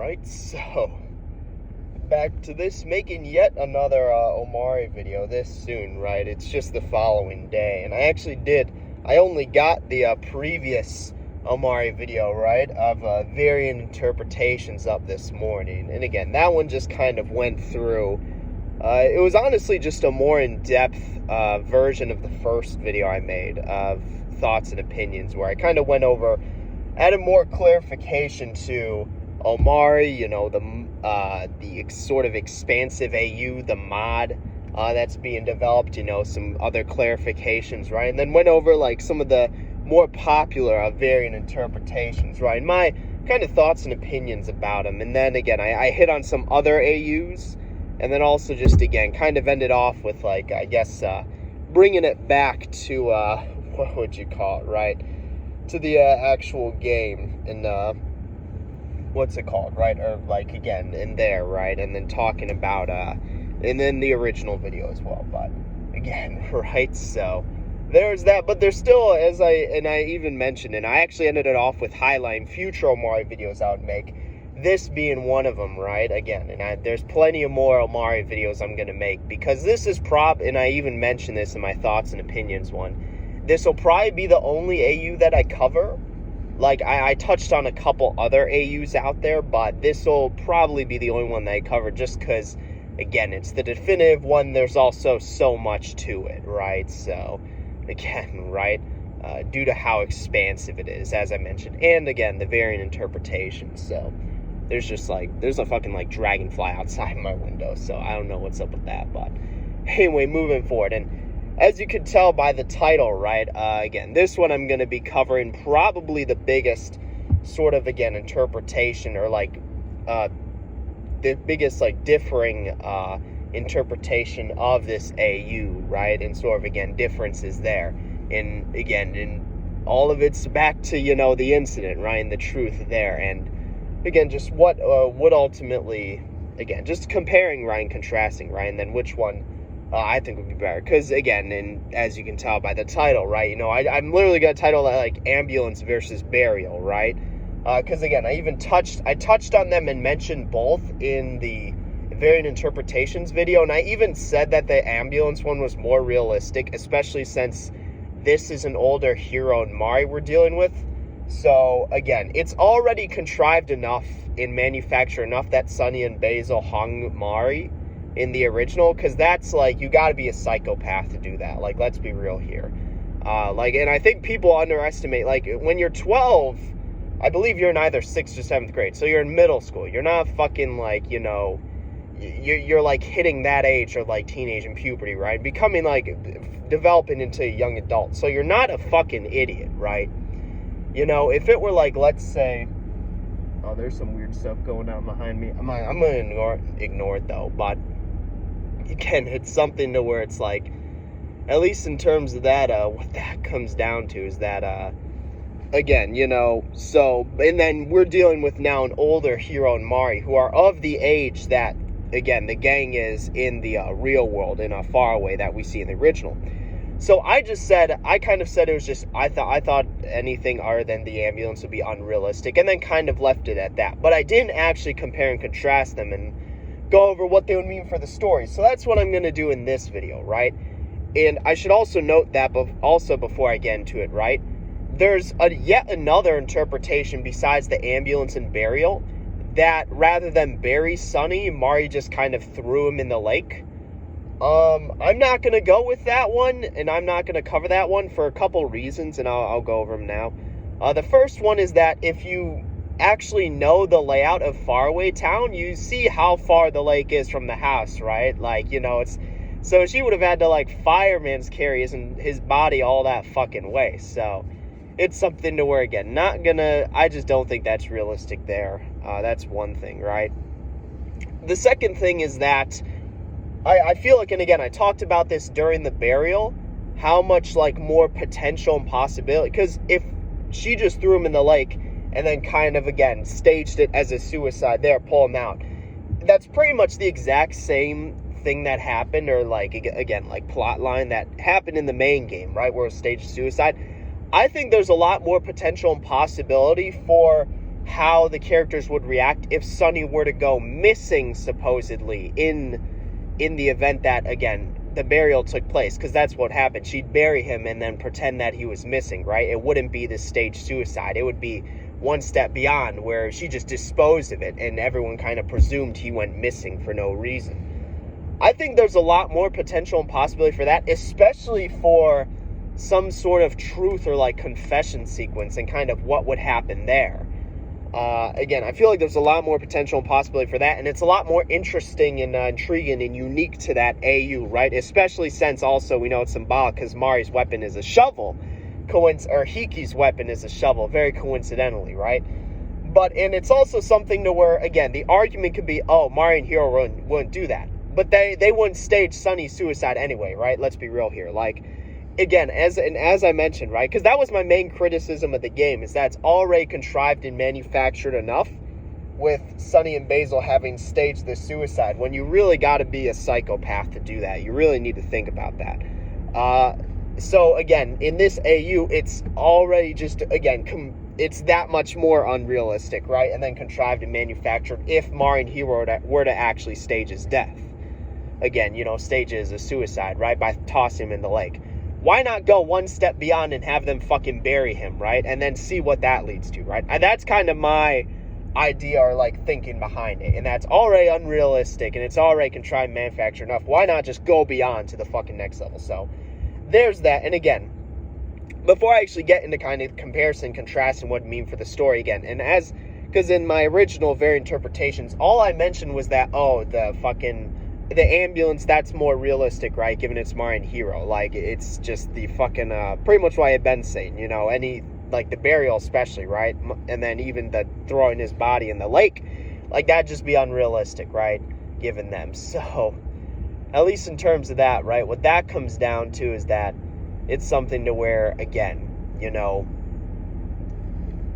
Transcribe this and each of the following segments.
Alright, so back to this, making yet another Omari video this soon, right? It's just the following day, and I only got the previous Omari video, right, of varying interpretations up this morning, and again, that one just kind of went through. It was honestly just a more in-depth version of the first video I made of thoughts and opinions, where I kind of went over, added more clarification to Omari, the sort of expansive AU, the mod that's being developed, some other clarifications, right? And then went over like some of the more popular varying interpretations, right? And my kind of thoughts and opinions about them. And then again, I hit on some other AUs, and then also just again kind of ended off with like, I guess, bringing it back to what would you call it, right? To the actual game, and what's it called, right? Or like again in there, right? And then talking about and then the original video as well. But again, right? So there's that, but there's still, as I even mentioned, and I actually ended it off with highlighting future Omari videos I would make, this being one of them, right? Again, and there's plenty of more Omari videos I'm gonna make, because this is and I even mentioned this in my thoughts and opinions one. This will probably be the only AU that I cover. Like, I touched on a couple other AUs out there, but this will probably be the only one that I cover, just because, again, it's the definitive one. There's also so much to it, right? So, again, right, due to how expansive it is, as I mentioned, and again, the varying interpretations. So, there's a fucking, like, dragonfly outside my window, so I don't know what's up with that, but anyway, moving forward, and as you can tell by the title, right, again, this one I'm going to be covering probably the biggest sort of, again, interpretation, or like the biggest, like, differing interpretation of this AU, right, and sort of, again, differences there. And again, in all of it's back to, the incident, right, and the truth there. And again, just what would ultimately, again, just comparing, right, and contrasting, right, and then which one I think would be better, because again, and as you can tell by the title, right, I'm literally gonna title that like ambulance versus burial, right? Because again, I touched on them and mentioned both in the variant interpretations video, and I even said that the ambulance one was more realistic, especially since this is an older hero and Omari we're dealing with. So again, it's already contrived enough in manufacture enough that Sunny and Basil hung Omari in the original, because that's like, you got to be a psychopath to do that. Like, let's be real here. And I think people underestimate, like, when you're 12, I believe you're in either 6th or 7th grade, so you're in middle school. You're not fucking like, you're like hitting that age, or like teenage and puberty, right? Becoming like, developing into a young adult. So you're not a fucking idiot, right? If it were like, let's say, oh, there's some weird stuff going on behind me. I'm gonna ignore it though, but again, it's something to where it's like, at least in terms of that, what that comes down to is that, again, so, and then we're dealing with now an older hero and Omari, who are of the age that, again, the gang is in the real world, in a faraway that we see in the original. So I kind of said it was just, I thought anything other than the ambulance would be unrealistic, and then kind of left it at that. But I didn't actually compare and contrast them and go over what they would mean for the story. So that's what I'm going to do in this video, right? And I should also note that also before I get into it, right, there's yet another interpretation besides the ambulance and burial, that rather than bury Sunny, Omari just kind of threw him in the lake. I'm not going to go with that one, and I'm not going to cover that one for a couple reasons, and I'll go over them now. The first one is that if you actually know the layout of Faraway Town, you see how far the lake is from the house, right? Like, it's, so she would have had to, like, fireman's carry his body all that fucking way. So it's something to where, again, I just don't think that's realistic there. That's one thing, right? The second thing is that I feel like, and again, I talked about this during the burial, how much, like, more potential and possibility, because if she just threw him in the lake and then kind of, again, staged it as a suicide there, pull him out, that's pretty much the exact same thing that happened, or like, again, like plot line that happened in the main game, right, where it was staged suicide. I think there's a lot more potential and possibility for how the characters would react if Sunny were to go missing, supposedly, in the event that, again, the burial took place, because that's what happened. She'd bury him and then pretend that he was missing, right? It wouldn't be this staged suicide. It would be one step beyond, where she just disposed of it and everyone kind of presumed he went missing for no reason. I think there's a lot more potential and possibility for that, especially for some sort of truth or like confession sequence and kind of what would happen there. Again, I feel like there's a lot more potential and possibility for that, and it's a lot more interesting and intriguing and unique to that AU, right? Especially since also we know it's symbolic because Mari's weapon is a shovel, or Hiki's weapon is a shovel, very coincidentally, right? And it's also something to where, again, the argument could be, oh, Mari and Hiro wouldn't do that. But they wouldn't stage Sunny's suicide anyway, right? Let's be real here. Like, again, as I mentioned, right? Because that was my main criticism of the game, is that it's already contrived and manufactured enough with Sunny and Basil having staged the suicide, when you really got to be a psychopath to do that. You really need to think about that. So, again, in this AU, it's already just, again, it's that much more unrealistic, right? And then contrived and manufactured if Mari and Hiro were to actually stage his death. Again, stages a suicide, right? By tossing him in the lake. Why not go one step beyond and have them fucking bury him, right? And then see what that leads to, right? And that's kind of my idea or like thinking behind it. And that's already unrealistic and it's already contrived and manufactured enough. Why not just go beyond to the fucking next level? So there's that. And again, before I actually get into kind of comparison, contrast, and what it mean for the story again, and because in my original variant interpretations, all I mentioned was that, oh, the ambulance, that's more realistic, right? Given it's Mari and Hiro. Like, it's just the fucking, pretty much what I've been saying, any, like, the burial especially, right? And then even the throwing his body in the lake, like, that'd just be unrealistic, right? Given them. So, at least in terms of that, right? What that comes down to is that it's something to where, again,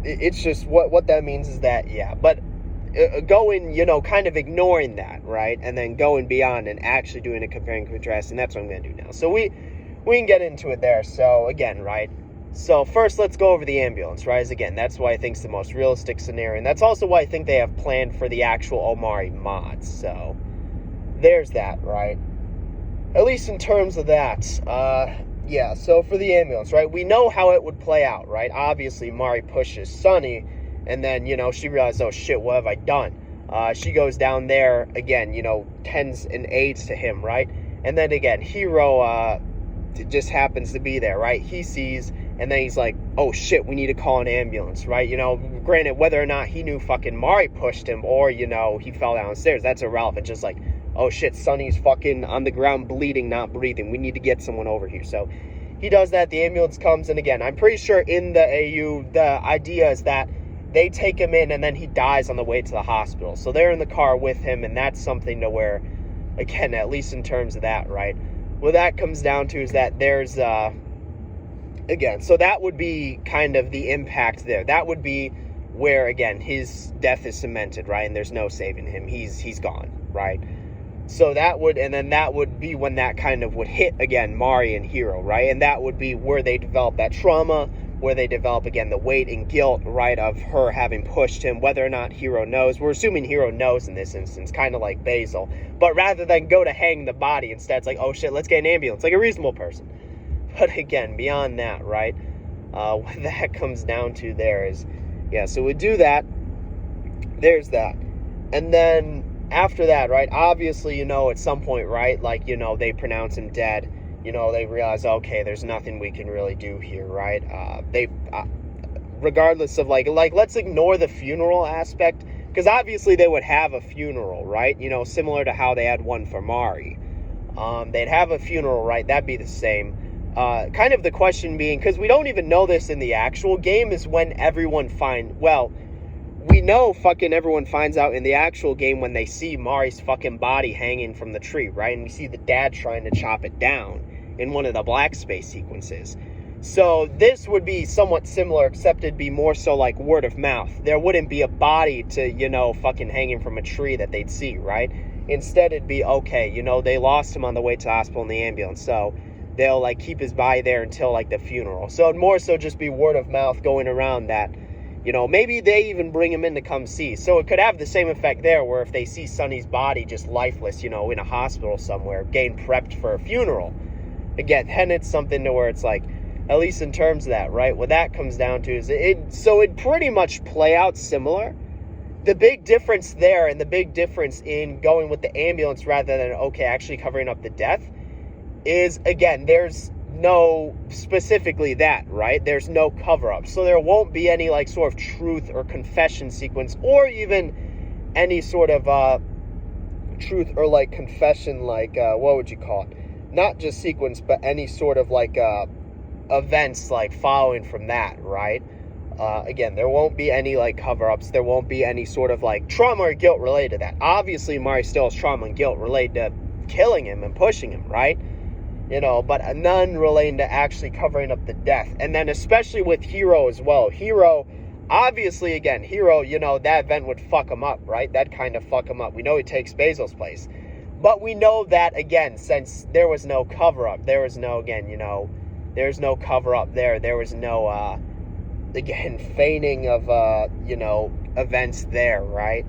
it's just, what that means is that, yeah, but going, kind of ignoring that, right? And then going beyond and actually doing a comparing and contrast, and that's what I'm going to do now. So we can get into it there. So again, right? So first, let's go over the ambulance, right? As again, that's why I think it's the most realistic scenario, and that's also why I think they have planned for the actual Omari mods. So there's that, right? At least in terms of that, yeah. So for the ambulance, right? We know how it would play out, right? Obviously, Mari pushes Sunny. And then, she realized, oh, shit, what have I done? She goes down there, again, tends and aids to him, right? And then, again, Hiro just happens to be there, right? He sees, and then he's like, oh, shit, we need to call an ambulance, right? Granted, whether or not he knew fucking Mari pushed him or, he fell downstairs, that's irrelevant. Just like, oh, shit, Sunny's fucking on the ground bleeding, not breathing. We need to get someone over here. So he does that. The ambulance comes. And, again, I'm pretty sure in the AU, the idea is that they take him in, and then he dies on the way to the hospital. So they're in the car with him, and that's something to where, again, at least in terms of that, right? What that comes down to is that there's, again, so that would be kind of the impact there. That would be where, again, his death is cemented, right? And there's no saving him. He's gone, right? So that would be when that kind of would hit, again, Mari and Hiro, right? And that would be where they develop that trauma, where they develop, again, the weight and guilt, right, of her having pushed him, whether or not Hiro knows. We're assuming Hiro knows in this instance, kind of like Basil. But rather than go to hang the body, instead it's like, oh, shit, let's get an ambulance, like a reasonable person. But again, beyond that, right, what that comes down to there is, yeah, so we do that. There's that. And then after that, right, obviously, at some point, right, like, they pronounce him dead. They realize, okay, there's nothing we can really do here, right? Regardless of, like, let's ignore the funeral aspect, because obviously they would have a funeral, right? Similar to how they had one for Mari. They'd have a funeral, right? That'd be the same. Kind of the question being, because we don't even know this in the actual game, is when everyone we know fucking everyone finds out in the actual game when they see Mari's fucking body hanging from the tree, right? And we see the dad trying to chop it down in one of the black space sequences. So this would be somewhat similar, except it'd be more so like word of mouth. There wouldn't be a body to, fucking hanging from a tree that they'd see, right? Instead, it'd be, okay, they lost him on the way to the hospital in the ambulance, so they'll, like, keep his body there until, like, the funeral. So it'd more so just be word of mouth going around that, You know, maybe they even bring him in to come see. So it could have the same effect there, where if they see Sonny's body just lifeless, you know, in a hospital somewhere, getting prepped for a funeral, again, then it's something to where it's like, at least in terms of that, right? What that comes down to is it'd pretty much play out similar. The big difference there, and the big difference in going with the ambulance rather than, okay, actually covering up the death, is, again, there's no, specifically that, right? There's no cover-up. So there won't be any, like, sort of truth or confession sequence, or even any sort of truth or, like, confession, like, what would you call it? Not just sequence, but any sort of, like, events, like, following from that, right? Again, there won't be any, like, cover-ups. There won't be any sort of, like, trauma or guilt related to that. Obviously, Omari still has trauma and guilt related to killing him and pushing him, right? You know, but none relating to actually covering up the death. And then especially with Hiro as well. Hiro, obviously, again, Hiro, you know, that event would fuck him up, right? That kind of fuck him up. We know he takes Basil's place. But we know that, again, since there was no cover-up, there was no, again, you know, there's no cover-up there. There was no, again, feigning of, you know, events there, right?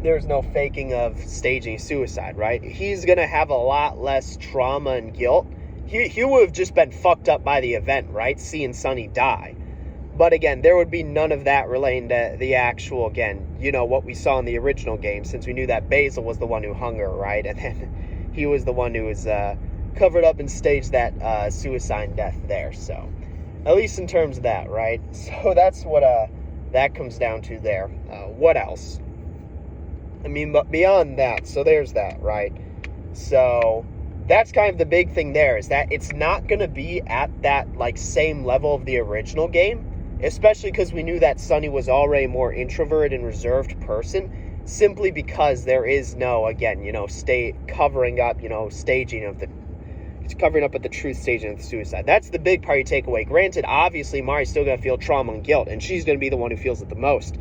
There's no faking of staging suicide, right? He's going to have a lot less trauma and guilt. He would have just been fucked up by the event, right? Seeing Sonny die. But again, there would be none of that relating to the actual, again, you know, what we saw in the original game, since we knew that Basil was the one who hung her, right? And then he was the one who was covered up and staged that suicide death there. So, at least in terms of that, right? So that's what that comes down to there. What else? I mean, but beyond that, so there's that, right? So that's kind of the big thing there, is that it's not going to be at that, like, same level of the original game, especially because we knew that Sonny was already a more introverted and reserved person, simply because there is no, again, you know, covering up, you know, staging of the, covering up at the truth staging of the suicide. That's the big part you take away. Granted, obviously, Mari's still going to feel trauma and guilt, and she's going to be the one who feels it the most.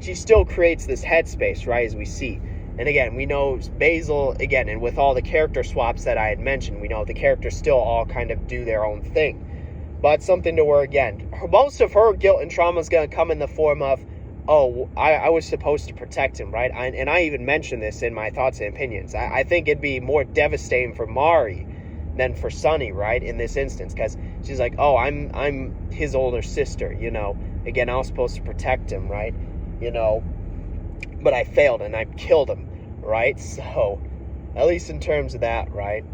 She still creates this headspace, right, as we see. And again, we know Basil, again, and with all the character swaps that I had mentioned, we know the characters still all kind of do their own thing. But something to where, again, most of her guilt and trauma is going to come in the form of, oh, I was supposed to protect him, right? And I even mentioned this in my thoughts and opinions. I think it'd be more devastating for Mari than for Sonny, right, in this instance. Because she's like, oh, I'm his older sister, you know. Again, I was supposed to protect him, right? You know, but I failed and I killed him, right? So, at least in terms of that, right?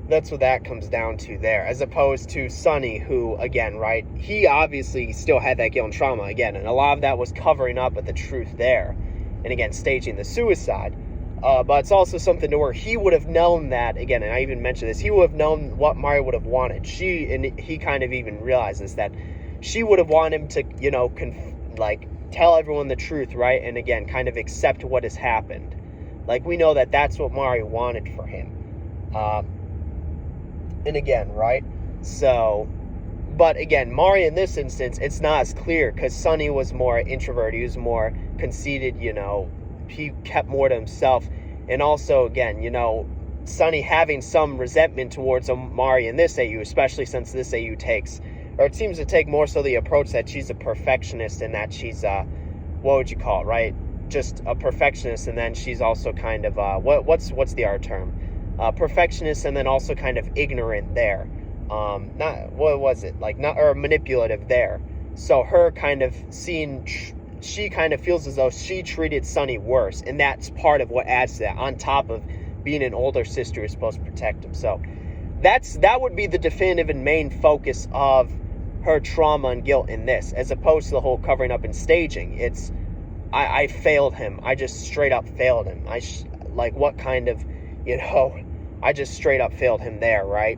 That's what that comes down to there, as opposed to Sonny, who, again, right, he obviously still had that guilt and trauma, again, and a lot of that was covering up at the truth there, and again, staging the suicide, but it's also something to where he would have known that, again, and I even mentioned this, he would have known what Mari would have wanted. He kind of even realizes that she would have wanted him to, you know, tell everyone the truth, right? And again, kind of accept what has happened. Like, we know that that's what Mari wanted for him. And again, right? So, but again, Mari in this instance, it's not as clear, because Sonny was more introverted. He was more conceited, you know. He kept more to himself. And also, again, you know, Sonny having some resentment towards Mari in this AU, especially since this AU takes, or it seems to take more so the approach that she's a perfectionist, and that she's, what would you call it, right? Just a perfectionist, and then she's also kind of, what's the art term? Perfectionist, and then also kind of ignorant there. Not, what was it? Like, not, or manipulative there. So her kind of she kind of feels as though she treated Sonny worse, and that's part of what adds to that, on top of being an older sister who's supposed to protect him. So that would be the definitive and main focus of her trauma and guilt in this, as opposed to the whole covering up and staging. It's, I failed him. I just straight up failed him. Like, what kind of, you know, I just straight up failed him there, right?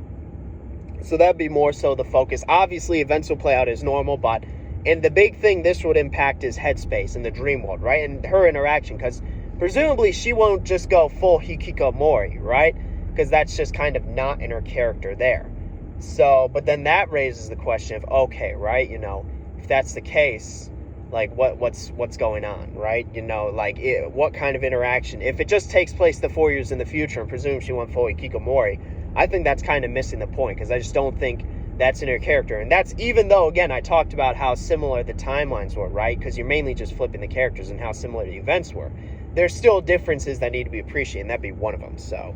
So that'd be more so the focus. Obviously, events will play out as normal, but, and the big thing this would impact is headspace in the dream world, right? And her interaction, because presumably she won't just go full Hikikomori, right? Because that's just kind of not in her character there. So, but then that raises the question of, okay, right, you know, if that's the case, like, what's going on, right? You know, like, what kind of interaction? If it just takes place the 4 years in the future and presumes she went full Hikikomori, I think that's kind of missing the point, because I just don't think That's in her character. And that's even though, again, I talked about how similar the timelines were, right? Because you're mainly just flipping the characters and how similar the events were. There's still differences that need to be appreciated, and that'd be one of them. So,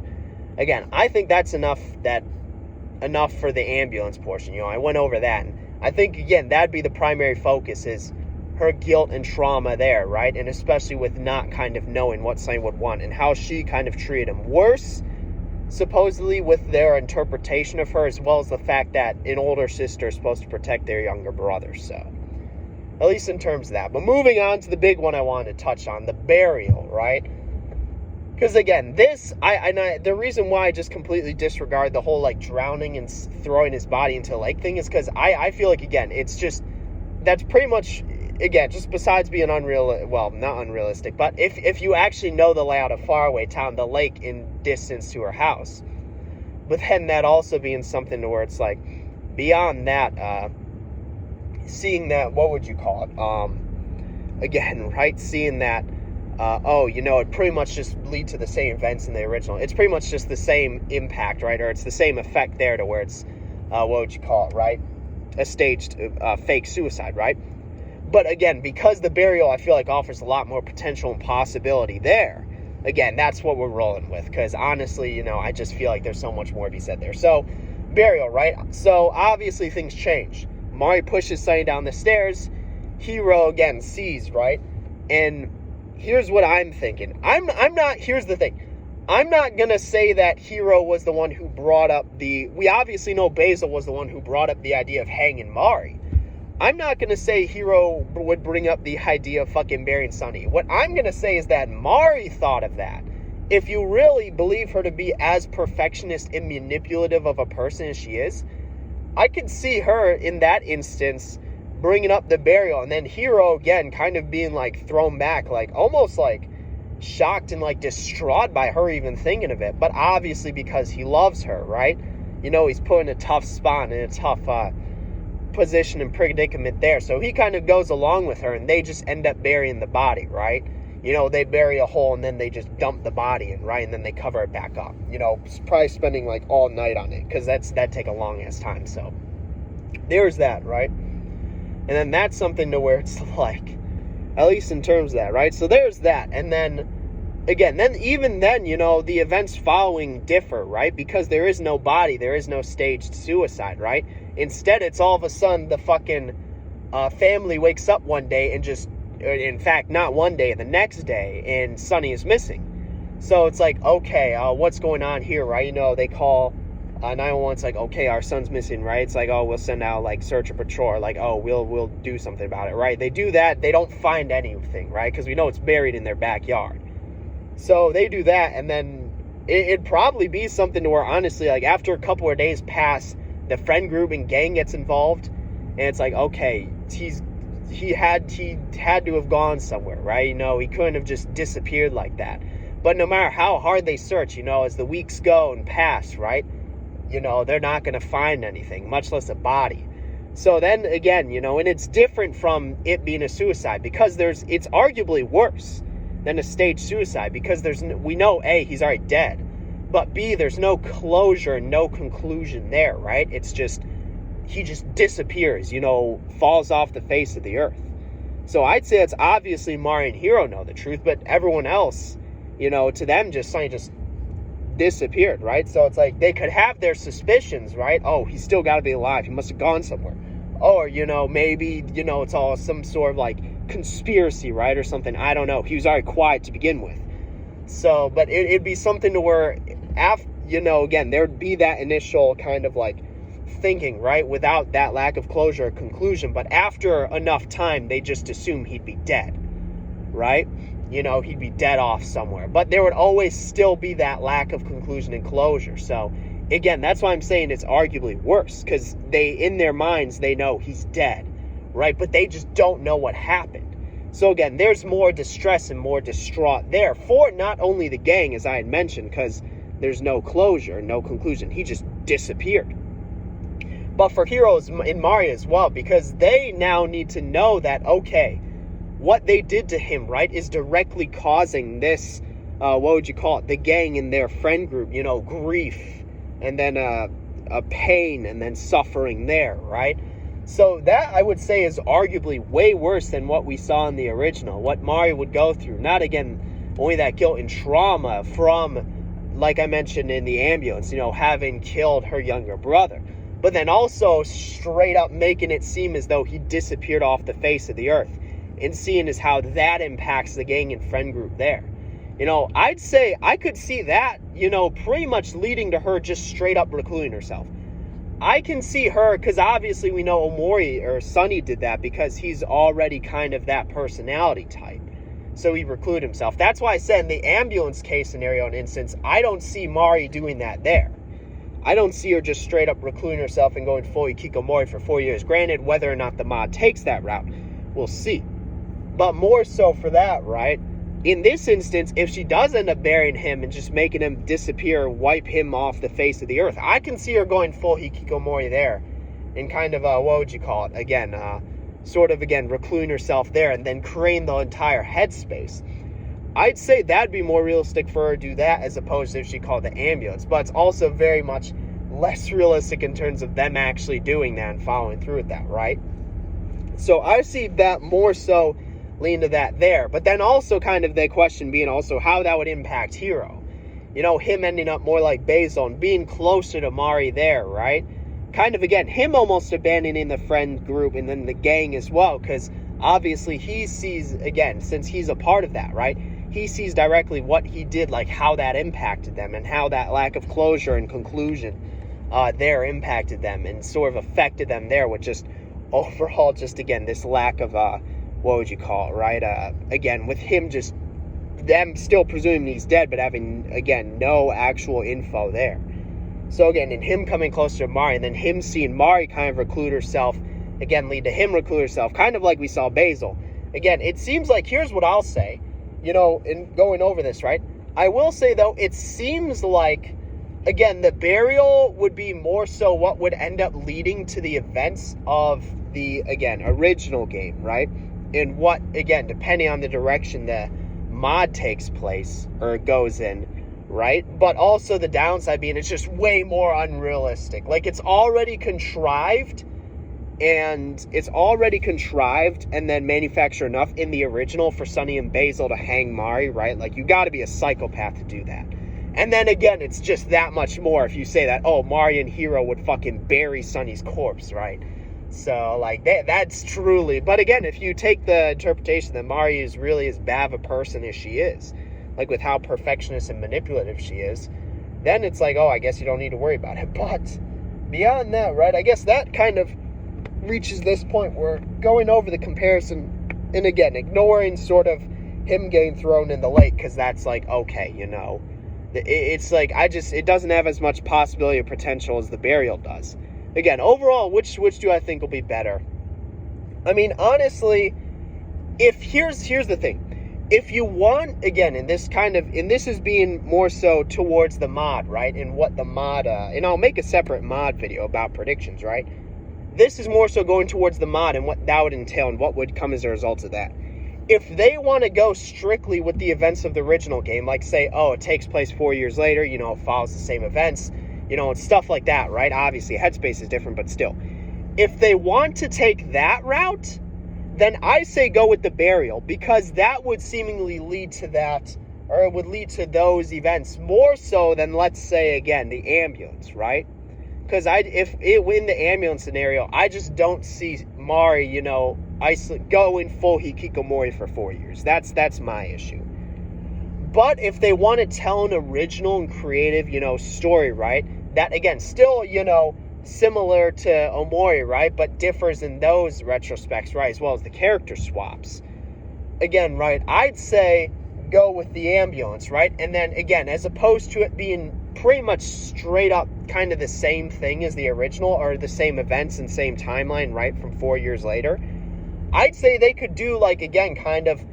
again, I think that's enough for the ambulance portion. I went over that. And I think, again, that'd be the primary focus, is her guilt and trauma there, right? And especially with not kind of knowing what Sunny would want and how she kind of treated him. Worse, supposedly, with their interpretation of her, as well as the fact that an older sister is supposed to protect their younger brother. So, at least in terms of that. But moving on to the big one I wanted to touch on, the burial, right? Because, again, the reason why I just completely disregard the whole, like, drowning and throwing his body into a lake thing is because I feel like, again, it's just, that's pretty much, again, just besides being not unrealistic, but if you actually know the layout of faraway town, the lake in distance to her house, but then that also being something to where it's like, beyond that, seeing that, what would you call it, again, right, seeing that, it pretty much just lead to the same events in the original. It's pretty much just the same impact, right? Or it's the same effect there to where it's, what would you call it, right? A staged fake suicide, right? But again, because the burial, I feel like, offers a lot more potential and possibility there. Again, that's what we're rolling with. Because honestly, I just feel like there's so much more to be said there. So, burial, right? So, obviously, things change. Omari pushes Sunny down the stairs. Hiro, again, sees, right? And here's what I'm thinking. Here's the thing. I'm not going to say that Hiro was the one who brought up we obviously know Basil was the one who brought up the idea of hanging Mari. I'm not going to say Hiro would bring up the idea of fucking burying Sunny. What I'm going to say is that Mari thought of that. If you really believe her to be as perfectionist and manipulative of a person as she is, I could see her in that instance bringing up the burial, and then Hiro, again, kind of being, like, thrown back, like, almost, like, shocked and, like, distraught by her even thinking of it. But obviously because he loves her, right? He's put in a tough spot and a tough position and predicament there. So he kind of goes along with her, and they just end up burying the body, right? They bury a hole, and then they just dump the body in, right? And then they cover it back up. Probably spending, like, all night on it, because that'd take a long-ass time. So there's that, right? And then that's something to where it's like, at least in terms of that, right? So there's that. And then, again, the events following differ, right? Because there is no body, there is no staged suicide, right? Instead, it's all of a sudden the fucking family wakes up one day and just, in fact, not one day, the next day, and Sunny is missing. So it's like, okay, what's going on here, right? They call 911. It's like, okay, our son's missing, right? It's like, oh, we'll send out, like, search and patrol. Like, oh, we'll do something about it, right? They do that. They don't find anything, right? Because we know it's buried in their backyard. So they do that, and then it'd probably be something to where, honestly, like, after a couple of days pass, the friend group and gang gets involved, and it's like, okay, he had to have gone somewhere, right? He couldn't have just disappeared like that. But no matter how hard they search, as the weeks go and pass, right? They're not going to find anything, much less a body. So then again, and it's different from it being a suicide, because it's arguably worse than a staged suicide, because we know A, he's already dead, but B, there's no closure and no conclusion there, right? It's just, he just disappears, falls off the face of the earth. So I'd say it's obviously Mari and Hiro know the truth, but everyone else, to them, something just disappeared, right? So it's like, they could have their suspicions, right? Oh, he's still got to be alive. He must have gone somewhere. Or, maybe, it's all some sort of, like, conspiracy, right? Or something. I don't know. He was already quiet to begin with. So, but it'd be something to where, again, there'd be that initial kind of, like, thinking, right? Without that lack of closure or conclusion. But after enough time, they just assume he'd be dead, right? He'd be dead off somewhere. But there would always still be that lack of conclusion and closure. So, again, that's why I'm saying it's arguably worse. Because in their minds, they know he's dead, right? But they just don't know what happened. So, again, there's more distress and more distraught there for not only the gang, as I had mentioned, because there's no closure, no conclusion. He just disappeared. But for Heroes and Mari as well, because they now need to know that, okay, what they did to him, right, is directly causing this, what would you call it, the gang and their friend group, grief, and then pain and then suffering there, right? So that, I would say, is arguably way worse than what we saw in the original, what Mari would go through. Not, again, only that guilt and trauma from, like I mentioned in the ambulance, having killed her younger brother, but then also straight up making it seem as though he disappeared off the face of the earth, and seeing as how that impacts the gang and friend group there. I'd say I could see that, pretty much leading to her just straight up recluding herself. I can see her, because obviously we know Omori or Sunny did that because he's already kind of that personality type. So he recluded himself. That's why I said in the ambulance case scenario and instance, I don't see Mari doing that there. I don't see her just straight up recluding herself and going full Hikikomori for 4 years. Granted, whether or not the mod takes that route, we'll see. But more so for that, right? In this instance, if she does end up burying him and just making him disappear, wipe him off the face of the earth, I can see her going full Hikikomori there and kind of, what would you call it? Again, recluding herself there and then creating the entire headspace. I'd say that'd be more realistic for her to do that as opposed to if she called the ambulance. But it's also very much less realistic in terms of them actually doing that and following through with that, right? So I see that more so lean to that there. But then also kind of the question being also how that would impact Hiro. Him ending up more like Basil and being closer to Mari there, right? Kind of, again, him almost abandoning the friend group and then the gang as well, because obviously he sees, again, since he's a part of that, right? He sees directly what he did, like how that impacted them and how that lack of closure and conclusion there impacted them and sort of affected them there with just overall, just again, this lack of what would you call it, right? Again, with him just, them still presuming he's dead, but having, again, no actual info there. So again, in him coming closer to Mari, and then him seeing Mari kind of reclude herself, again, lead to him reclude herself, kind of like we saw Basil. Again, it seems like, here's what I'll say, in going over this, right? I will say, though, it seems like, again, the burial would be more so what would end up leading to the events of the, again, original game, right? And what, again, depending on the direction the mod takes place or goes in, right? But also the downside being it's just way more unrealistic. Like, it's already contrived and then manufacture enough in the original for Sunny and Basil to hang Mari, right? Like, you got to be a psychopath to do that. And then again, it's just that much more if you say that, oh, Mari and Hiro would fucking bury Sunny's corpse, right? So, like, that's truly... But again, if you take the interpretation that Mari is really as bad of a person as she is, like, with how perfectionist and manipulative she is, then it's like, oh, I guess you don't need to worry about it. But beyond that, right, I guess that kind of reaches this point where going over the comparison, and again, ignoring sort of him getting thrown in the lake, because that's like, okay, it's like, it doesn't have as much possibility or potential as the burial does. Again, overall, which do I think will be better? I mean, honestly, here's the thing. If you want, again, and this is being more so towards the mod, right? And what the mod, and I'll make a separate mod video about predictions, right? This is more so going towards the mod and what that would entail and what would come as a result of that. If they want to go strictly with the events of the original game, like say, oh, it takes place 4 years later, it follows the same events, and stuff like that, right? Obviously, headspace is different, but still. If they want to take that route, then I say go with the burial, because that would seemingly lead to that, or it would lead to those events more so than, let's say, again, the ambulance, right? Because in the ambulance scenario, I just don't see Mari, going full Hikikomori for 4 years. That's my issue. But if they want to tell an original and creative, story, right? That, again, still, similar to Omori, right? But differs in those retrospects, right? As well as the character swaps. Again, right? I'd say go with the ambulance, right? And then, again, as opposed to it being pretty much straight up kind of the same thing as the original, or the same events and same timeline, right? From 4 years later. I'd say they could do, like, again, kind of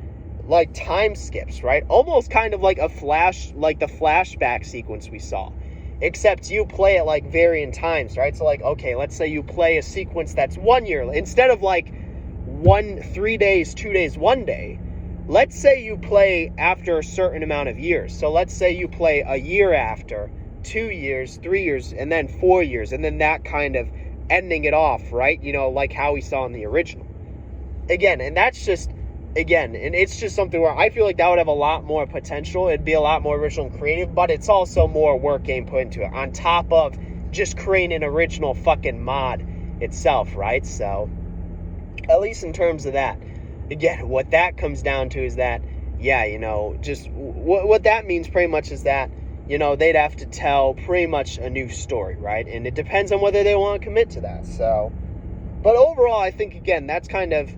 like time skips, right? Almost kind of like the flashback sequence we saw. Except you play it like varying times, right? So like, okay, let's say you play a sequence that's 1 year, instead of like 3 days, 2 days, 1 day, let's say you play after a certain amount of years. So let's say you play a year after 2 years, 3 years, and then 4 years, and then that kind of ending it off, right? You know, like how we saw in the original. Again, and that's just, again, and it's just something where I feel like that would have a lot more potential. It'd be a lot more original and creative, but it's also more work game put into it, on top of just creating an original fucking mod itself, right? So, at least in terms of that. Again, what that comes down to is that, yeah, you know, just what that means pretty much is that, you know, they'd have to tell pretty much a new story, right? And it depends on whether they want to commit to that. So, but overall, I think, again, that's kind of,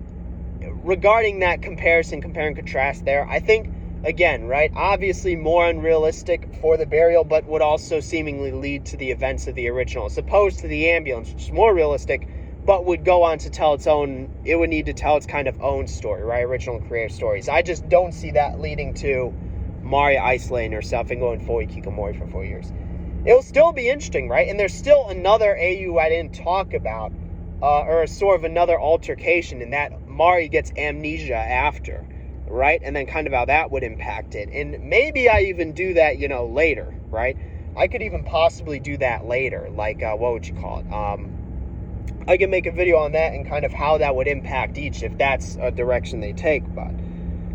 regarding that comparison, compare and contrast there, I think, again, right, obviously more unrealistic for the burial, but would also seemingly lead to the events of the original, as opposed to the ambulance, which is more realistic, but would go on to tell its own, it would need to tell its kind of own story, right? Original creative stories. I just don't see that leading to Mari isolating herself and going full Hikikomori for 4 years. It'll still be interesting, right? And there's still another AU I didn't talk about, or sort of another altercation in that Mari gets amnesia after, right? And then kind of how that would impact it. And maybe I even do that, you know, later, right? I could even possibly do that later. Like, what would you call it? I can make a video on that and kind of how that would impact each if that's a direction they take. But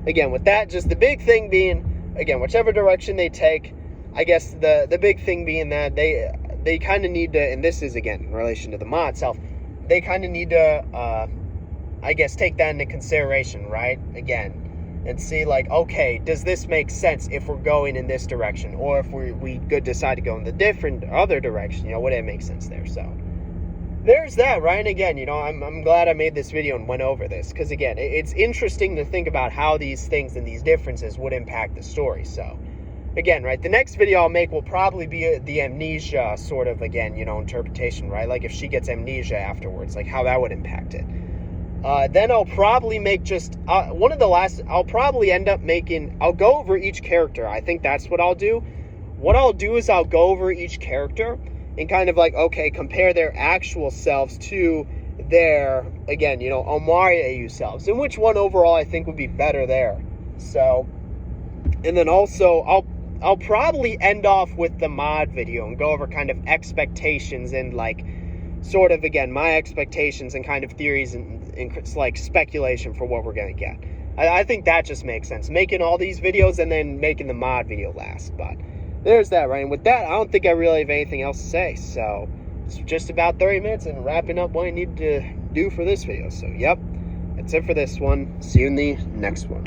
again, with that, just the big thing being, again, whichever direction they take, I guess the big thing being that they kind of need to, and this is, again, in relation to the mod itself, they kind of need to, I guess, take that into consideration, right? Again, and see, like, okay, does this make sense if we're going in this direction? Or if we could decide to go in the other direction, you know, would it make sense there? So there's that, right? And again, you know, I'm glad I made this video and went over this, because again, it's interesting to think about how these things and these differences would impact the story. So again, right, the next video I'll make will probably be the amnesia sort of, again, you know, interpretation, right? Like if she gets amnesia afterwards, like how that would impact it. Then I'll probably make just I'll probably end up making, I'll go over each character. I think that's what I'll do. What I'll do is I'll go over each character and kind of like, okay, compare their actual selves to their, again, you know, Omari AU selves, and which one overall I think would be better there. So, and then also I'll probably end off with the mod video and go over kind of expectations and like sort of, again, my expectations and kind of theories and like speculation for what we're going to get. I think that just makes sense, making all these videos and then making the mod video last. But there's that, right? And with that, I don't think I really have anything else to say. So it's just about 30 minutes and wrapping up what I need to do for this video. So, yep, that's it for this one. See you in the next one.